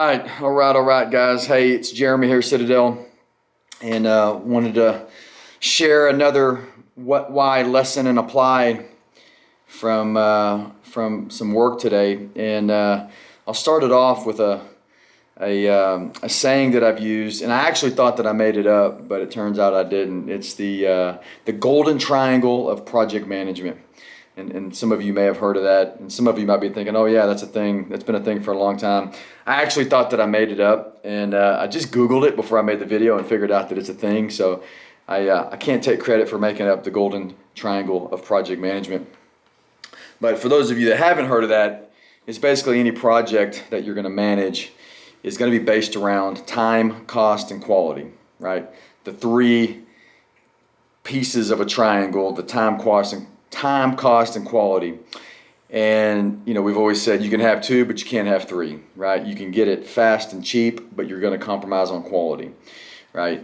All right, guys. Hey, it's Jeremy here, Citadel, and wanted to share another what, why lesson and apply from some work today. And I'll start it off with a saying that I've used, and I actually thought that I made it up, but it turns out I didn't. It's the golden triangle of project management. And some of you may have heard of that, and some of you might be thinking, "Oh yeah, that's a thing. That's been a thing for a long time." I actually thought that I made it up, and I just Googled it before I made the video and figured out that it's a thing. So I can't take credit for making up the golden triangle of project management. But for those of you that haven't heard of that, it's basically any project that you're going to manage is going to be based around time, cost, and quality, right? The three pieces of a triangle: the time, cost, and quality. And we've always said you can have two, but you can't have three, right? You can get it fast and cheap, but you're going to compromise on quality, right?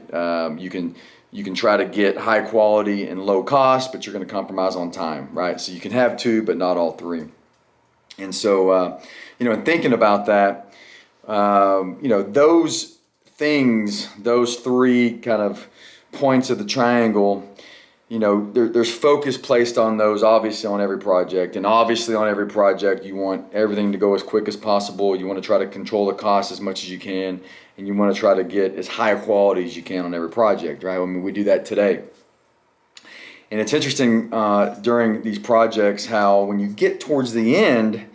You can try to get high quality and low cost, but you're going to compromise on time, right? So you can have two, but not all three. And so, in thinking about that, those things, those three kind of points of the triangle, there's focus placed on those, obviously, on every project. And obviously on every project, you want everything to go as quick as possible. You want to try to control the cost as much as you can. And you want to try to get as high quality as you can on every project, right? I mean, we do that today. And it's interesting during these projects how when you get towards the end,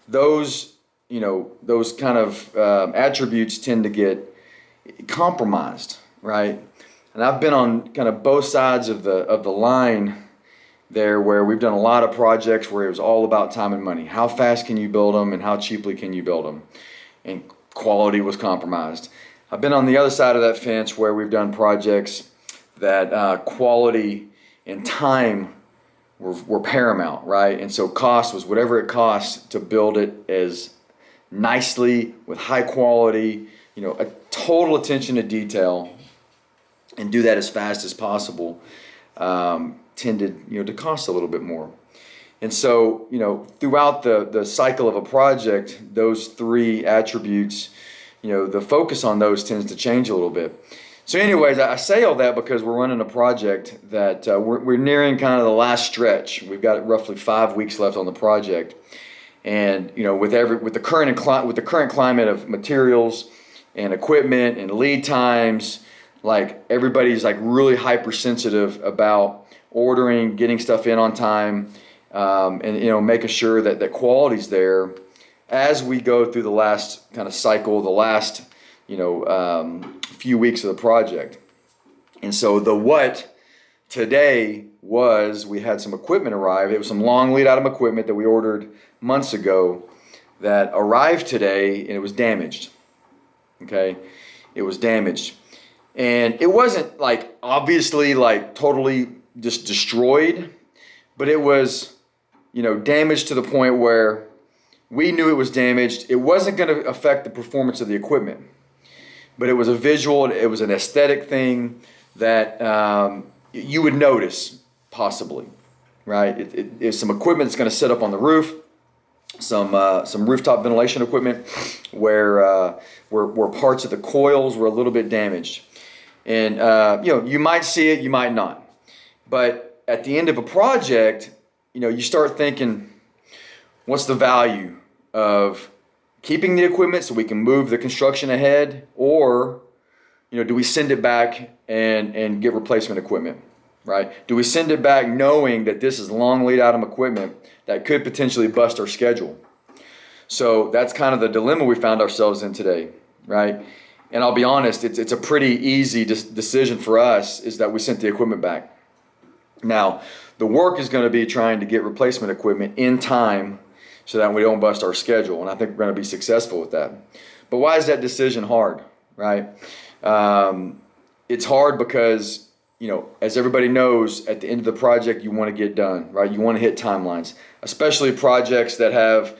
those kind of attributes tend to get compromised, right? And I've been on kind of both sides of the line there, where we've done a lot of projects where it was all about time and money. How fast can you build them and how cheaply can you build them? And quality was compromised. I've been on the other side of that fence where we've done projects that quality and time were paramount, right? And so cost was whatever it costs to build it as nicely with high quality, a total attention to detail, and do that as fast as possible, tended to cost a little bit more. And so throughout the cycle of a project, those three attributes, the focus on those tends to change a little bit. So anyways, I say all that because we're running a project that we're nearing kind of the last stretch. We've got roughly 5 weeks left on the project. And with the current climate of materials and equipment and lead times, like everybody's like really hypersensitive about ordering, getting stuff in on time, and making sure that quality's there as we go through the last kind of cycle, the last few weeks of the project. And so the what today was we had some equipment arrive. It was some long lead item equipment that we ordered months ago that arrived today, and it was damaged. Okay, it was damaged. And it wasn't like obviously like totally just destroyed, but it was, damaged to the point where we knew it was damaged. It wasn't going to affect the performance of the equipment, but it was a visual, it was an aesthetic thing that you would notice possibly, right? It's some equipment that's going to sit up on the roof, some rooftop ventilation equipment where parts of the coils were a little bit damaged. And you might see it, you might not. But at the end of a project, you start thinking, what's the value of keeping the equipment so we can move the construction ahead, or do we send it back and get replacement equipment, right? Do we send it back knowing that this is long lead item equipment that could potentially bust our schedule? So that's kind of the dilemma we found ourselves in today, right? And I'll be honest, it's a pretty easy decision for us, is that we sent the equipment back. Now, the work is going to be trying to get replacement equipment in time so that we don't bust our schedule, and I think we're going to be successful with that. But why is that decision hard, right? It's hard because, as everybody knows, at the end of the project, you want to get done, right? You want to hit timelines, especially projects that have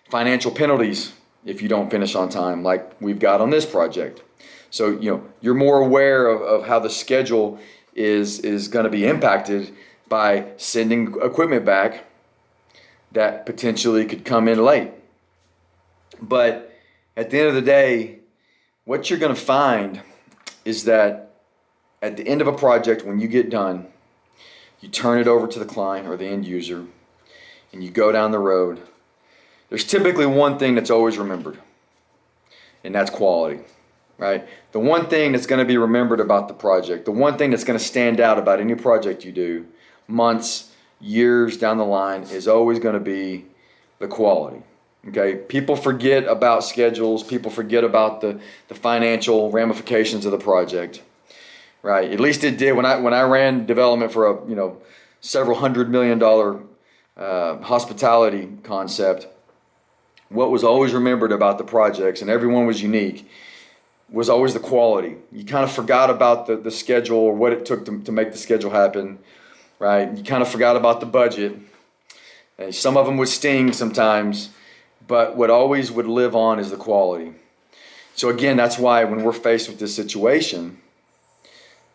financial penalties if you don't finish on time, like we've got on this project. So, you're more aware of how the schedule is going to be impacted by sending equipment back that potentially could come in late. But at the end of the day, what you're going to find is that at the end of a project, when you get done, you turn it over to the client or the end user, and you go down the road. There's typically one thing that's always remembered, and that's quality, right? The one thing that's going to be remembered about the project, the one thing that's going to stand out about any project you do, months, years down the line, is always going to be the quality. Okay, people forget about schedules. People forget about the financial ramifications of the project, right? At least it did when I ran development for a several $100 million hospitality concept. What was always remembered about the projects, and everyone was unique, was always the quality. You kind of forgot about the schedule or what it took to make the schedule happen, right? You kind of forgot about the budget. And some of them would sting sometimes, but what always would live on is the quality. So again, that's why when we're faced with this situation,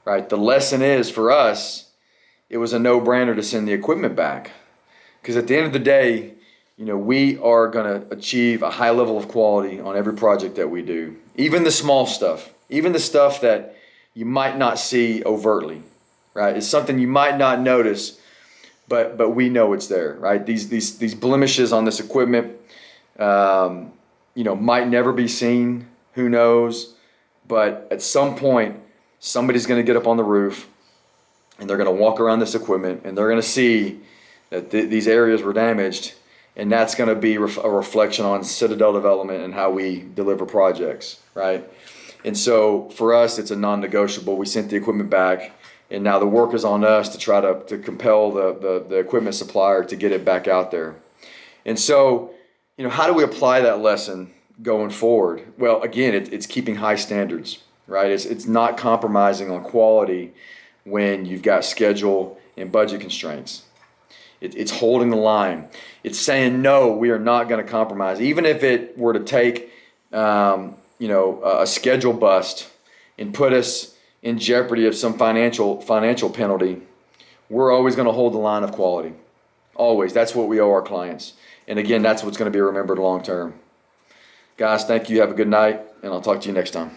right, the lesson is for us, it was a no-brainer to send the equipment back. Because at the end of the day, we are going to achieve a high level of quality on every project that we do. Even the small stuff, even the stuff that you might not see overtly, right? It's something you might not notice, but we know it's there, right? These blemishes on this equipment, might never be seen. Who knows? But at some point, somebody's going to get up on the roof, and they're going to walk around this equipment, and they're going to see that these areas were damaged, and that's going to be a reflection on Citadel Development and how we deliver projects, right? And so for us, it's a non-negotiable. We sent the equipment back, and now the work is on us to try to compel the equipment supplier to get it back out there. And so, how do we apply that lesson going forward? Well, again, it's keeping high standards, right? It's not compromising on quality when you've got schedule and budget constraints. It's holding the line. It's saying, no, we are not going to compromise. Even if it were to take, a schedule bust and put us in jeopardy of some financial penalty, we're always going to hold the line of quality. Always. That's what we owe our clients. And again, that's what's going to be remembered long term. Guys, thank you. Have a good night, and I'll talk to you next time.